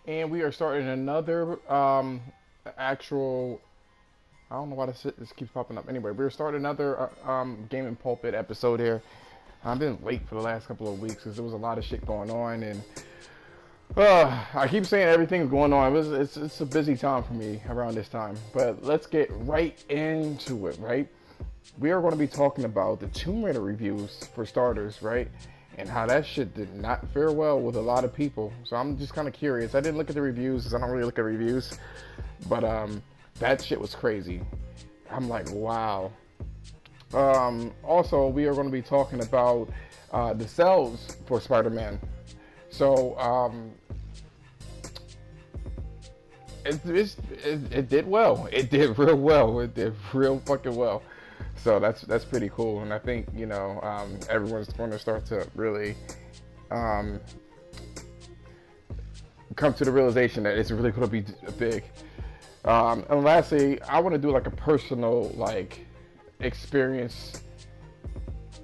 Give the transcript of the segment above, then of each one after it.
And we are starting another actual. I don't know why this keeps popping up. Anyway, we're starting another gaming pulpit episode here. I've been late for the last couple of weeks because there was a lot of shit going on, and I keep saying everything's going on. It's a busy time for me around this time. But let's get right into it. Right, we are going to be talking about the Tomb Raider reviews for starters, right? And how that shit did not fare well with a lot of people. So I'm just kind of curious. I didn't look at the reviews because I don't really look at reviews, but that shit was crazy. I'm like, wow. Also, we are going to be talking about the sales for Spider-Man. So it did well. It did real well. It did real fucking well. So that's pretty cool, and I think everyone's going to start to really come to the realization that it's really going to be big. And lastly, I want to do like a personal experience,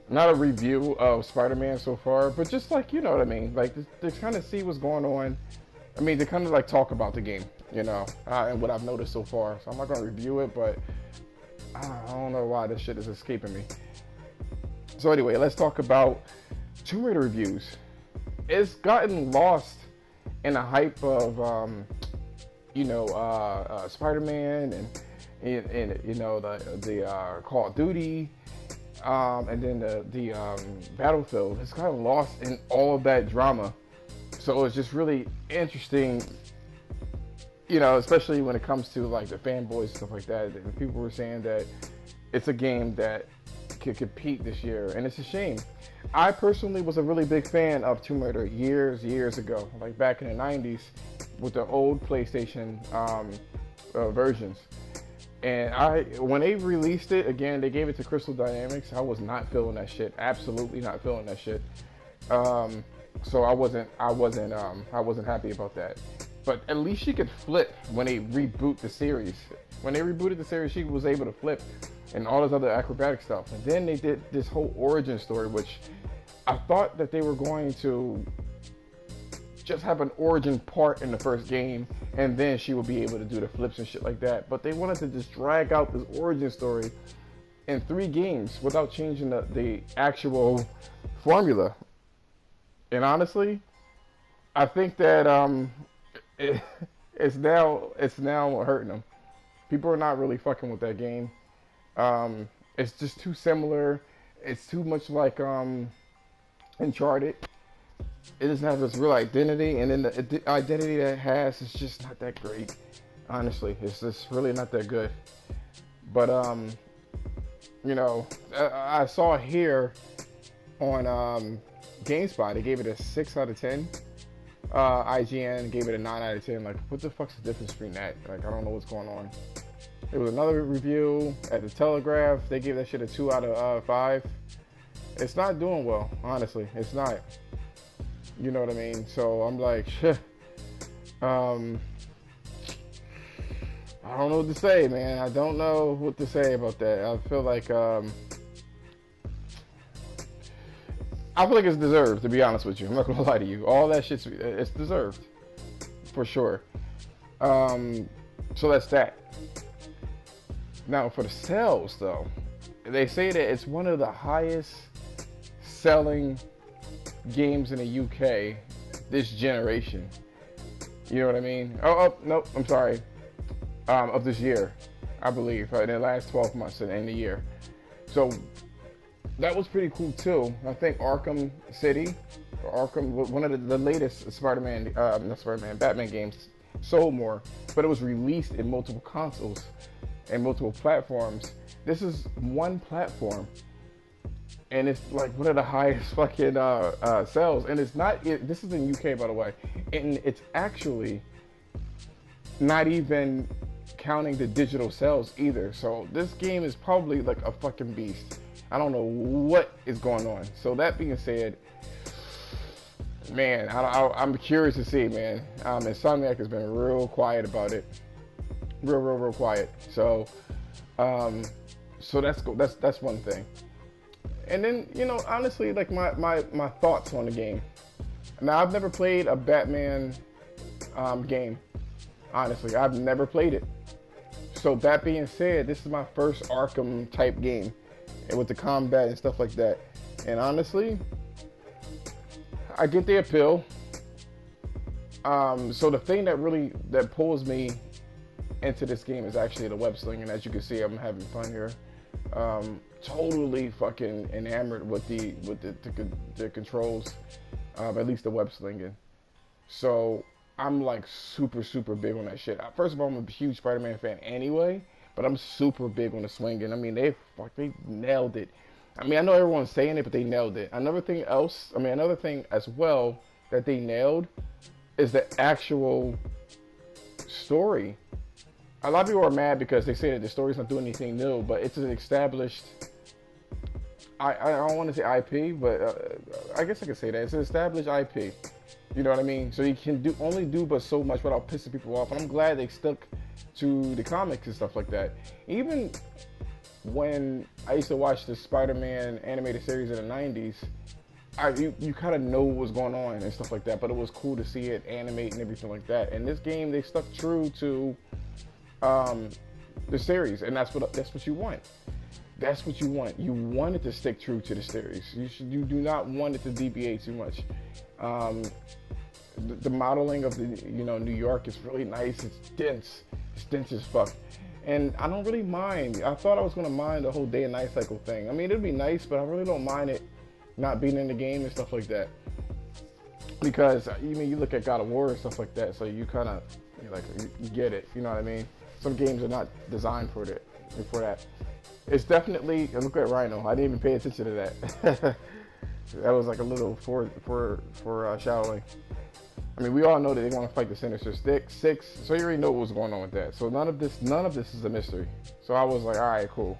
not a review of Spider-Man so far, but just like what I mean, like to kind of see what's going on. I mean, to kind of like talk about the game, and what I've noticed so far. So I'm not going to review it, but I don't know why this shit is escaping me. So anyway, let's talk about Tomb Raider reviews. It's gotten lost in the hype of, Spider-Man and the Call of Duty, and then the Battlefield. It's kind of lost in all of that drama. So it's just really interesting. Especially when it comes to like the fanboys and stuff like that. And people were saying that it's a game that could compete this year, and it's a shame. I personally was a really big fan of Tomb Raider years ago, like back in the 90s with the old PlayStation versions. And when they released it again, they gave it to Crystal Dynamics. I was not feeling that shit. Absolutely not feeling that shit. So I wasn't happy about that. But at least she could flip when they reboot the series. When they rebooted the series, she was able to flip and all this other acrobatic stuff. And then they did this whole origin story, which I thought that they were going to just have an origin part in the first game, and then she would be able to do the flips and shit like that. But they wanted to just drag out this origin story in 3 games without changing the actual formula. And honestly, I think that it's now hurting them. People are not really fucking with that game. It's just too similar. It's too much like Uncharted. It doesn't have this real identity, and then the identity that it has is just not that great. Honestly, it's just really not that good. But I saw here on GameSpot they gave it a 6 out of 10. IGN gave it a 9 out of 10. Like, what the fuck's the difference between that? Like, I don't know what's going on. There was another review at the Telegraph. They gave that shit a 2 out of 5. It's not doing well, honestly. It's not. You know what I mean? So I'm like, I don't know what to say, man. I don't know what to say about that. I feel like it's deserved, to be honest with you. I'm not gonna lie to you. All that it's deserved, for sure. So that's that. Now for the sales, though, they say that it's one of the highest selling games in the UK this generation. You know what I mean? Oh no, I'm sorry. Of this year, I believe, in the last 12 months in the year. So that was pretty cool too. I think Arkham City, one of the latest Batman games, sold more, but it was released in multiple consoles and multiple platforms. This is one platform, and it's like one of the highest fucking sales. And it's not. This is in UK, by the way, and it's actually not even counting the digital sales either. So this game is probably like a fucking beast. I don't know what is going on. So that being said, man, I'm curious to see, man. Insomniac has been real quiet about it, real quiet. So, so that's one thing. And then honestly, like my thoughts on the game. Now I've never played a Batman game. Honestly, I've never played it. So that being said, this is my first Arkham type game, and with the combat and stuff like that. And honestly, I get the appeal. So the thing that pulls me into this game is actually the web slinging. As you can see, I'm having fun here. Totally fucking enamored with the controls, at least the web slinging. So I'm like super big on that shit. First of all, I'm a huge Spider-Man fan anyway, but I'm super big on the swinging. I mean, they nailed it. I mean, I know everyone's saying it, but they nailed it. Another thing as well that they nailed is the actual story. A lot of people are mad because they say that the story's not doing anything new, but it's an established, I don't want to say IP, but I guess I could say that. It's an established IP. You know what I mean? So you can only do but so much without pissing people off. And I'm glad they stuck to the comics and stuff like that. Even when I used to watch the Spider-Man animated series in the 90s, you kind of know what was going on and stuff like that, but it was cool to see it animate and everything like that. In this game, they stuck true to the series, and that's what you want. That's what you want. You want it to stick true to the series. You do not want it to deviate too much. The modeling of the New York is really nice. It's dense. It's dense as fuck. And I don't really mind. I thought I was gonna mind the whole day and night cycle thing. I mean, it'd be nice, but I really don't mind it not being in the game and stuff like that. Because you look at God of War and stuff like that, so you kind of you get it. You know what I mean? Some games are not designed for that. It's definitely, look at Rhino. I didn't even pay attention to that. That was like a little foreshadowing. I mean, we all know that they want to fight the Sinister Six, so you already know what was going on with that. So none of this is a mystery. So I was like, all right, cool.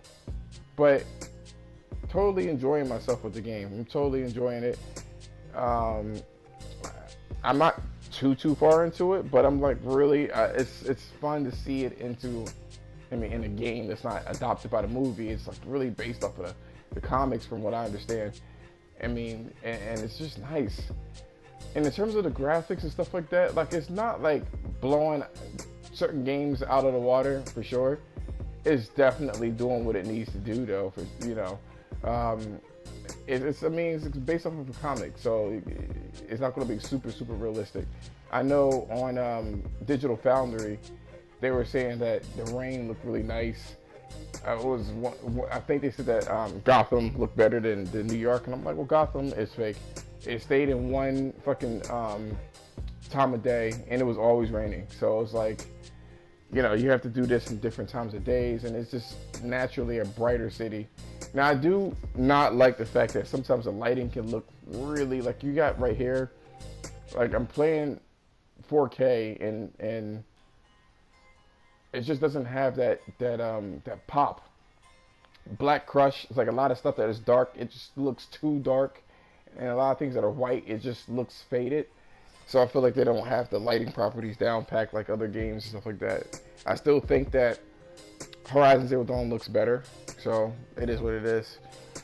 But totally enjoying myself with the game. I'm totally enjoying it. I'm not too far into it, but I'm like really, it's fun to see it in a game that's not adopted by the movie. It's like really based off of the comics, from what I understand. I mean, and it's just nice. And in terms of the graphics and stuff like that, like it's not like blowing certain games out of the water for sure. It's definitely doing what it needs to do though. It's based off of a comic, so it's not going to be super realistic. I know on Digital Foundry, they were saying that the rain looked really nice. I think they said that Gotham looked better than New York, and I'm like, well, Gotham is fake. It stayed in one fucking time of day, and it was always raining. So it's like, you have to do this in different times of days, and it's just naturally a brighter city. Now, I do not like the fact that sometimes the lighting can look really, like you got right here, like I'm playing 4K, and it just doesn't have that pop. Black Crush, it's like a lot of stuff that is dark, it just looks too dark. And a lot of things that are white, it just looks faded. So I feel like they don't have the lighting properties down packed like other games and stuff like that. I still think that Horizon Zero Dawn looks better. So it is what it is.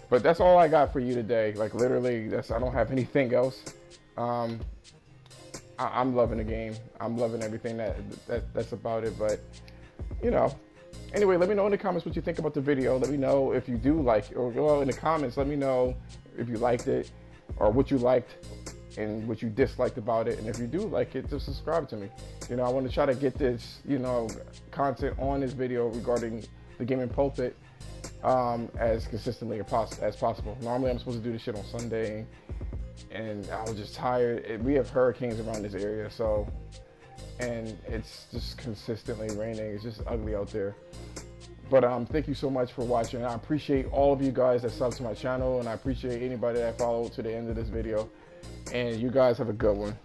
But that's all I got for you today. Like literally, I don't have anything else. I'm loving the game. I'm loving everything that's about it. But anyway, let me know in the comments what you think about the video. Let me know if you do like it, or go in the comments. Let me know if you liked it, or what you liked and what you disliked about it. And if you do like it, just subscribe to me. I want to try to get this, content on this video regarding the gaming pulpit as consistently as possible. Normally I'm supposed to do this shit on Sunday, and I was just tired. We have hurricanes around this area, and it's just consistently raining. It's just ugly out there. But thank you so much for watching. I appreciate all of you guys that sub to my channel, and I appreciate anybody that followed to the end of this video. And you guys have a good one.